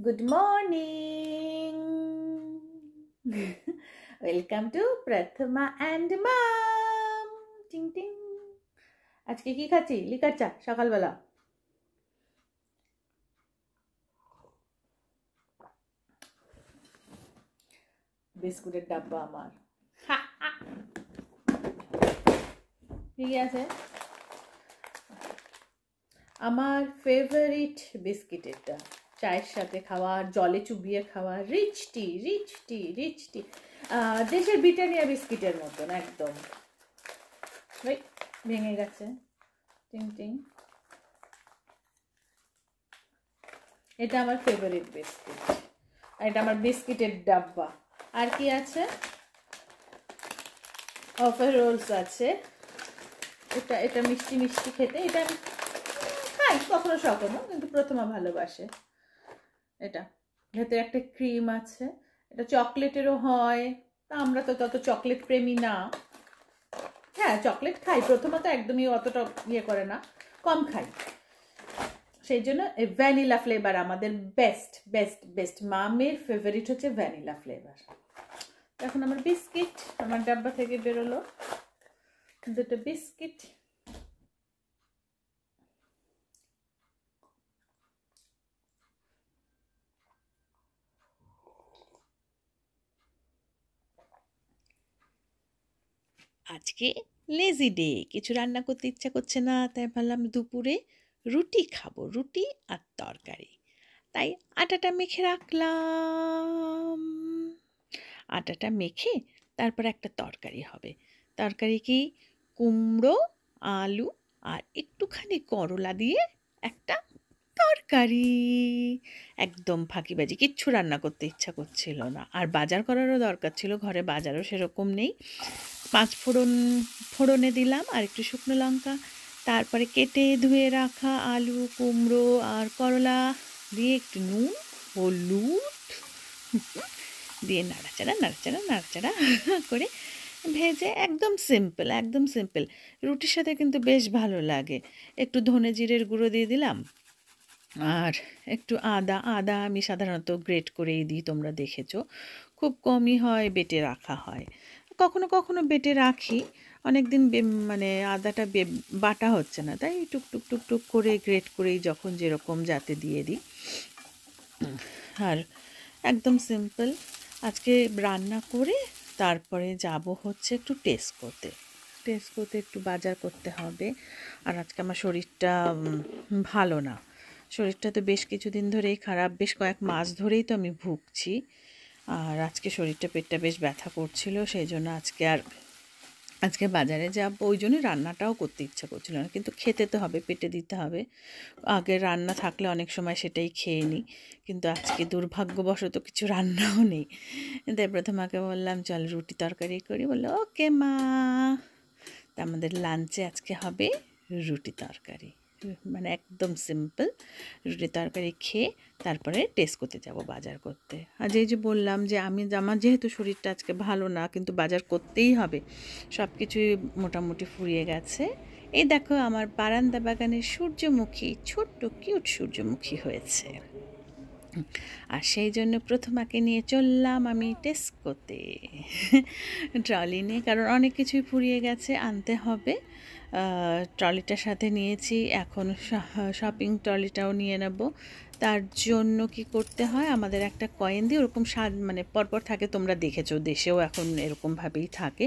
Good morning. Welcome to Prathama and Mom. Ting ting. আজকে কি খাচ্ছি? লিকার চা সকালবেলা। বিস্কুটের ডাব্বা আমার। ঠিক আছে, আমার ফেভারিট বিস্কিট এটা। চায়ের সাথে খাওয়ার, জলে চুবিয়ে খাওয়ার, রিচ টি। দেশের ব্রিটানিয়া বিস্কিটের মতন একদম। ভেঙে গেছে। টিং টিং। এটা আমার ফেভারিট বিস্কিট, আর এটা আমার বিস্কিটের ডাব্বা। আর কি আছে? অফার রোলস আছে। এটা মিষ্টি মিষ্টি খেতে, এটা আমি খাই কখনো কখনো, কিন্তু প্রথমা ভালোবাসে। এটা ভেতরে একটা ক্রিম আছে, এটা চকলেটেরও হয়। তা আমরা তো তত চকলেট প্রেমী না। হ্যাঁ, চকলেট খাই, প্রথমা তো একদমই অতটা ইয়ে করে না, কম খাই। সেই জন্য ভ্যানিলা ফ্লেভার আমাদের বেস্ট। মামের ফেভারিট হচ্ছে ভ্যানিলা ফ্লেভার। এখন আমার বিস্কিট আমার ডাব্বা থেকে বেরোলো, দুটো বিস্কিট। আজকে লেজি ডে, কিছু রান্না করতে ইচ্ছা করছে না, তাই ভাবলাম দুপুরে রুটি খাবো, রুটি আর তরকারি। তাই আটাটা মেখে রাখলাম। আটাটা মেখে তারপর একটা তরকারি হবে। তরকারি কি? কুমড়ো, আলু আর একটুখানি করলা দিয়ে একটা তরকারি। একদম ফাঁকিবাজি, কিচ্ছু রান্না করতে ইচ্ছা করছিল না, আর বাজার করারও দরকার ছিল, ঘরে বাজারও সেরকম নেই। 5 ফোড়নে দিলাম আর একটু শুকনো লঙ্কা, তারপরে কেটে ধুয়ে রাখা আলু, কুমড়ো আর করলা দিয়ে একটু নুন, হলুদ দিয়ে নাড়াচাড়া করে ভেজে, একদম সিম্পল। রুটির সাথে কিন্তু বেশ ভালো লাগে। একটু ধনে জিরের গুঁড়ো দিয়ে দিলাম, আর একটু আদা আমি সাধারণত গ্রেট করেই দিই, তোমরা দেখেছো। খুব কমই হয় বেটে রাখা হয়, কখনো বেটে রাখি। অনেক দিন মানে আদাটা বাটা হচ্ছে না, তাই টুক করে গ্রেট করেই যখন যেরকম যাতে দিয়ে দিই। আর একদম সিম্পল। আজকে রান্না করে তারপরে যাব হচ্ছে একটু টেস্ট করতে একটু বাজার করতে হবে। আর আজকে আমার শরীরটা ভালো না। শরীরটা তো বেশ কিছুদিন ধরেই খারাপ, বেশ কয়েক মাস ধরেই তো আমি ভুগছি। আর আজকে পেটটা বেশ ব্যথা করছিল, সেই জন্য আজকে বাজারে যাব। ওই জন্য রান্নাটাও করতে ইচ্ছা করছিল না, কিন্তু খেতে তো হবে, পেটে দিতে হবে। আগে রান্না থাকলে অনেক সময় সেটাই খেয়ে নিই, কিন্তু আজকে দুর্ভাগ্যবশত কিছু রান্নাও নেই। তাই প্রথমাকে বললাম চল রুটি তরকারি করি, বললো ওকে মা। তা আমাদের লাঞ্চে আজকে হবে রুটি তরকারি, মানে একদম সিম্পল রুটি তরকারি খেয়ে তারপরে টেস্ট করতে যাব, বাজার করতে। আর এই যে বললাম যে আমার যেহেতু শরীরটা আজকে ভালো না, কিন্তু বাজার করতেই হবে, সব কিছুই মোটামুটি ফুরিয়ে গেছে। এই দেখো আমার বারান্দা বাগানের সূর্যমুখী, ছোট্ট কিউট সূর্যমুখী হয়েছে। আর সেই জন্য প্রথমাকে নিয়ে চললাম আমি টেস্ট করতে ট্রলি নিয়ে, কারণ অনেক কিছুই ফুরিয়ে গেছে, আনতে হবে। ট্রলিটার সাথে নিয়েছি, এখন শপিং ট্রলিটাও নিয়ে নেব। তার জন্য কি করতে হয়, আমাদের একটা কয়েন দিয়ে ওরকম মানে পরপর থাকে, তোমরা দেখেছো, দেশেও এখন এরকমভাবেই থাকে,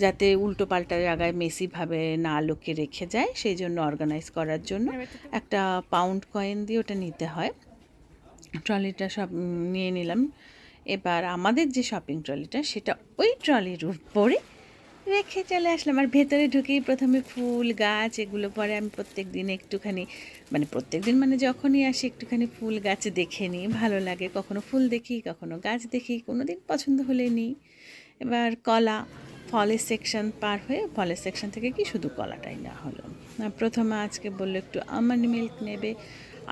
যাতে উল্টো পাল্টা জায়গায় মেসিভাবে না লোকে রেখে যায়, সেই জন্য অর্গানাইজ করার জন্য একটা পাউন্ড কয়েন দিয়ে ওটা নিতে হয়। ট্রলিটা সব নিয়ে নিলাম। এবার আমাদের যে শপিং ট্রলিটা, সেটা ওই ট্রলির উপরে রেখে চলে আসলাম। আর ভেতরে ঢুকেই প্রথমে ফুল গাছ, এগুলো পরে আমি প্রত্যেক দিন একটুখানি, মানে যখনই আসি একটুখানি ফুল গাছ দেখে নিই, ভালো লাগে। কখনো ফুল দেখি, কখনো গাছ দেখি, কোনো দিন পছন্দ হলে নিই। এবার ফলের সেকশন পার হয়ে, ফলের সেকশন থেকে কি শুধু কলাটাই না হলো। প্রথমে আজকে বললো একটু আমন্ড মিল্ক নেবে।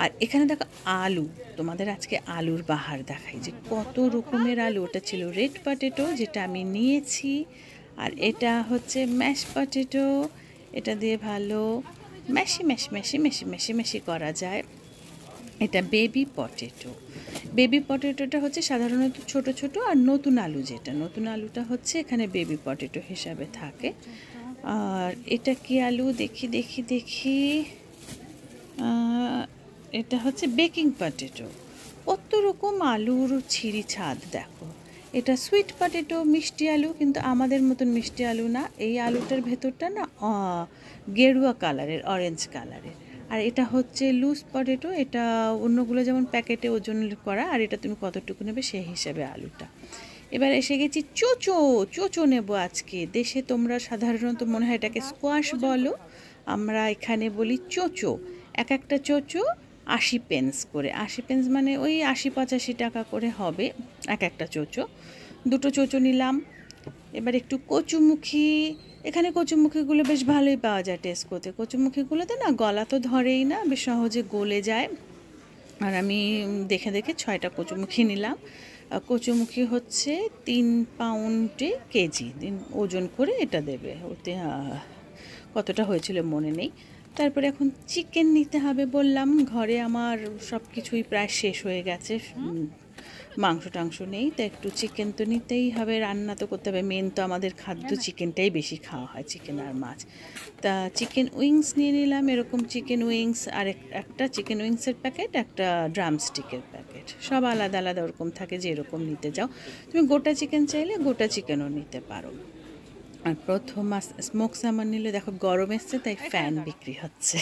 আর এখানে দেখো আলু, তোমাদের আজকে আলুর বাহার দেখাই যে কত রকমের আলু। ওটা ছিল রেড পটেটো, যেটা আমি নিয়েছি, আর এটা হচ্ছে ম্যাশ পটেটো। এটা দিয়ে ভালো ম্যাশি করা যায়। এটা বেবি পটেটো, বেবি পটেটোটা হচ্ছে সাধারণত ছোট ছোট, আর নতুন আলু যেটা, নতুন আলুটা হচ্ছে এখানে বেবি পটেটো হিসাবে থাকে। আর এটা কি আলু দেখি দেখি দেখি, এটা হচ্ছে বেকিং পটেটো। কত রকম আলুর ছিঁড়ি ছাদ দেখো। এটা সুইট পটেটো, মিষ্টি আলু, কিন্তু আমাদের মতন মিষ্টি আলু না। এই আলুটার ভেতরটা না গেরুয়া কালারের, অরেঞ্জ কালারের। আর এটা হচ্ছে লুজ পটেটো, এটা অন্যগুলো যেমন প্যাকেটে ওজন করা, আর এটা তুমি কতটুকু নেবে সেই হিসাবে আলুটা। এবার এসে গেছি চোচো। চোচো নেব আজকে। দেশে তোমরা সাধারণত মনে হয় এটাকে স্কোয়াশ বলো, আমরা এখানে বলি চোচো। এক একটা চোচো 80 পেন্স করে, 80 পেন্স মানে ওই 80-85 টাকা করে হবে এক একটা চোচো। দুটো চোচো নিলাম। এবার একটু কচুমুখী, এখানে কচুমুখীগুলো বেশ ভালোই পাওয়া যায় টেস্কোতে। কচুমুখীগুলোতে না গলা তো ধরেই না, বেশ সহজে গলে যায়। আর আমি দেখে দেখে 6টা কচুমুখী নিলাম। কচুমুখী হচ্ছে 3 পাউন্ডে কেজি, ওজন করে এটা দেবে। ওতে কতটা হয়েছিল মনে নেই। তারপরে এখন চিকেন নিতে হবে বললাম, ঘরে আমার সব কিছুই প্রায় শেষ হয়ে গেছে, মাংস টাংস নেই, তো একটু চিকেন তো নিতেই হবে, রান্না তো করতে হবে। মেন তো আমাদের খাদ্য চিকেনটাই বেশি খাওয়া হয়, চিকেন আর মাছ। তা চিকেন উইংস নিয়ে নিলাম, এরকম চিকেন উইংস, আর একটা চিকেন উইংসের প্যাকেট, একটা ড্রামস্টিকের প্যাকেট, সব আলাদা আলাদা ওরকম থাকে যে এরকম নিতে যাও। তুমি গোটা চিকেন চাইলে গোটা চিকেনও নিতে পারো। আর প্রথম স্মোক স্যামন নিলে, দেখো গরম এসছে তাই ফ্যান বিক্রি হচ্ছে।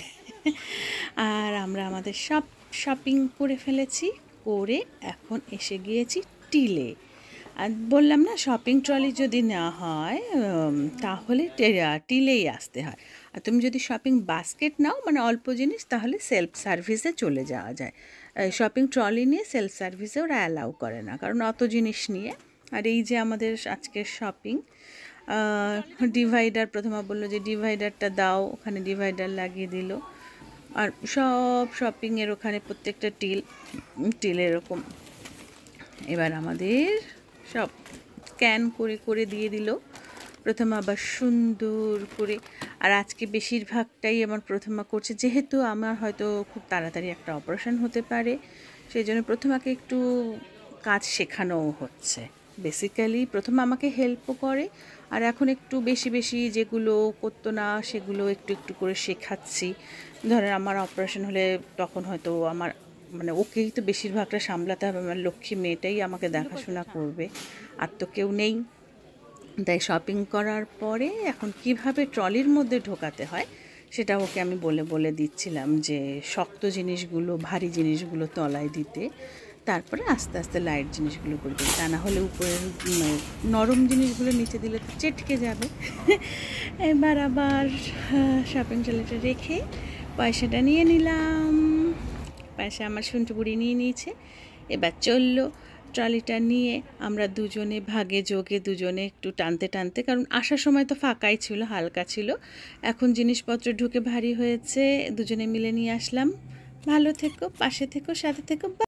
আর আমরা আমাদের সব শপিং করে ফেলেছি, করে এখন এসে গিয়েছি টিলে। আর বললাম না, শপিং ট্রলি যদি না হয় তাহলে টিলেই আসতে হয়। আর তুমি যদি শপিং বাস্কেট নাও, মানে অল্প জিনিস, তাহলে সেলফ সার্ভিসে চলে যাওয়া যায়। শপিং ট্রলি নিয়ে সেলফ সার্ভিসে ওরা অ্যালাউ করে না, কারণ অত জিনিস নিয়ে। আর এই যে আমাদের আজকের শপিং, ডিভাইডার, প্রথমে বললো যে ডিভাইডারটা দাও, ওখানে ডিভাইডার লাগিয়ে দিল। আর সব শপিংয়ের ওখানে প্রত্যেকটা টিল এরকম। এবার আমাদের সব স্ক্যান করে করে দিয়ে দিল প্রথমা, আবার সুন্দর করে। আর আজকে বেশিরভাগটাই আমার প্রথমা করছে, যেহেতু আমার হয়তো খুব তাড়াতাড়ি একটা অপারেশন হতে পারে, সেই জন্য প্রথমাকে একটু কাজ শেখানোও হচ্ছে। বেসিক্যালি প্রথমে আমাকে হেল্পও করে, আর এখন একটু বেশি বেশি যেগুলো করতো না সেগুলো একটু একটু করে শেখাচ্ছি। ধরেন আমার অপারেশন হলে তখন হয়তো আমার, মানে ওকেই তো বেশিরভাগটা সামলাতে হবে, আমার লক্ষ্মী মেয়েটাই আমাকে দেখাশোনা করবে, আর তো কেউ নেই। তাই শপিং করার পরে এখন কিভাবে ট্রলির মধ্যে ঢোকাতে হয় সেটা ওকে আমি বলে বলে দিচ্ছিলাম, যে শক্ত জিনিসগুলো, ভারী জিনিসগুলো তলায় দিতে, তারপরে আস্তে আস্তে লাইট জিনিসগুলো করে দিতে, তা না হলে উপরের নরম জিনিসগুলো নিচে দিলে তো চেটকে যাবে। এবার আবার শপিং ট্রলিটা রেখে পয়সাটা নিয়ে নিলাম। পয়সা আমার শুনটু বুড়ি নিয়ে নিয়েছে। এবার চললো ট্রলিটা নিয়ে, আমরা দুজনে ভাগে যোগে দুজনে একটু টানতে টানতে, কারণ আসার সময় তো ফাঁকাই ছিল, হালকা ছিল, এখন জিনিসপত্র ঢুকে ভারী হয়েছে, দুজনে মিলে নিয়ে আসলাম। ভালো থেকো, পাশে থেকো, সাথে থেকো।